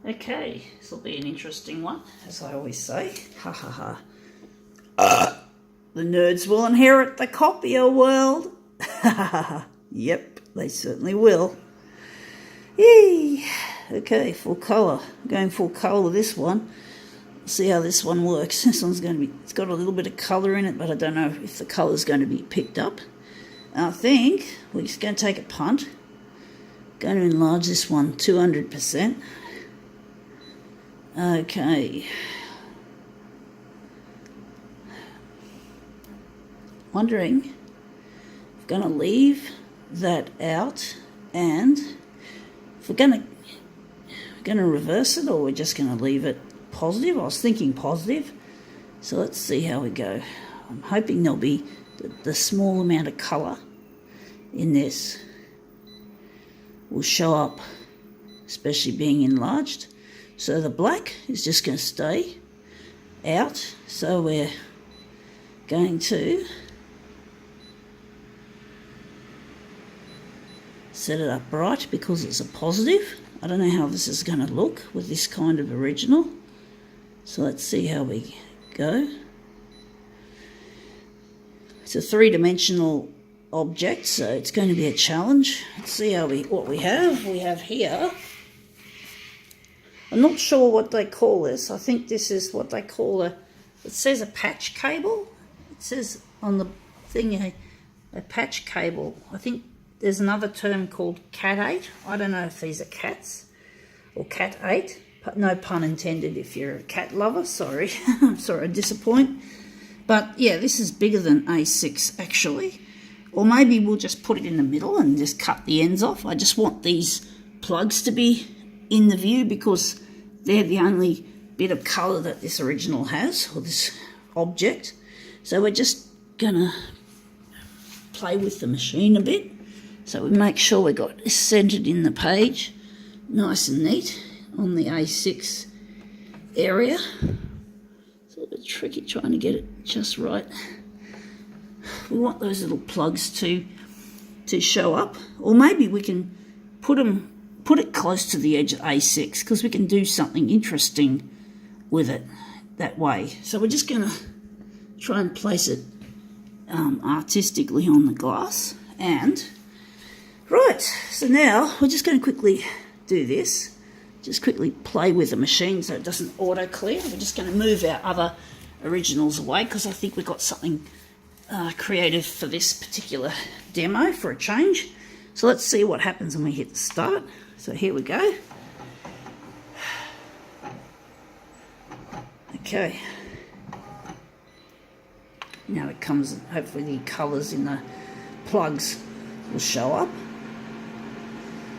Okay, this will be an interesting one, as I always say. Ha ha ha. The nerds will inherit the copier world. Ha ha ha. Yep, they certainly will. Yee. Okay, full colour. I'm going full colour with this one. See how this one works. This one's going to be, it's got a little bit of colour in it, but I don't know if the colour's going to be picked up. I think we're just going to take a punt. Going to enlarge this one 200%. Okay. Wondering if we're going to leave that out, and if we're going to reverse it, or we're just going to leave it positive. I was thinking positive, so let's see how we go. I'm hoping there'll be the small amount of colour in this will show up, especially being enlarged. So the black is just going to stay out, so we're going to set it up right because it's a positive. I don't know how this is going to look with this kind of original, so let's see how we go. It's a three-dimensional object, so it's going to be a challenge. Let's see how what we have. We have here, I'm not sure what they call this. I think this is what they call it says a patch cable. It says on the thing a patch cable. I think there's another term called Cat 8. I don't know if these are cats or Cat 8. No pun intended if you're a cat lover. Sorry. I'm sorry I disappoint. But yeah, this is bigger than A6 actually. Or maybe we'll just put it in the middle and just cut the ends off. I just want these plugs to be in the view because they're the only bit of colour that this original has, or this object. So we're just going to play with the machine a bit. So we make sure we got this centred in the page, nice and neat on the A6 area. It's a little bit tricky trying to get it just right. We want those little plugs to show up, or maybe we can put it close to the edge of A6 because we can do something interesting with it that way. So we're just going to try and place it artistically on the glass. And right, so now we're just going to quickly do this. Just quickly play with the machine so it doesn't auto-clear. We're just going to move our other originals away because I think we've got something creative for this particular demo for a change. So let's see what happens when we hit the start. So here we go. Okay. Now it comes, hopefully the colours in the plugs will show up.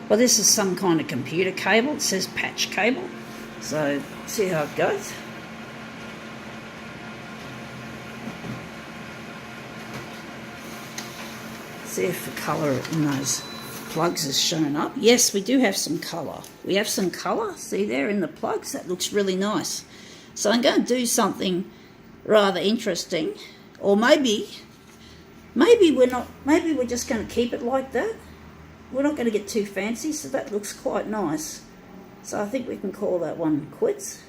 Well, this is some kind of computer cable. It says patch cable. So see how it goes. See if the colour in those plugs has shown up. Yes, we do have some colour. We have some colour. See there in the plugs? That looks really nice. So I'm going to do something rather interesting. Or maybe we're not. Maybe we're just going to keep it like that. We're not going to get too fancy, so that looks quite nice. So I think we can call that one quits.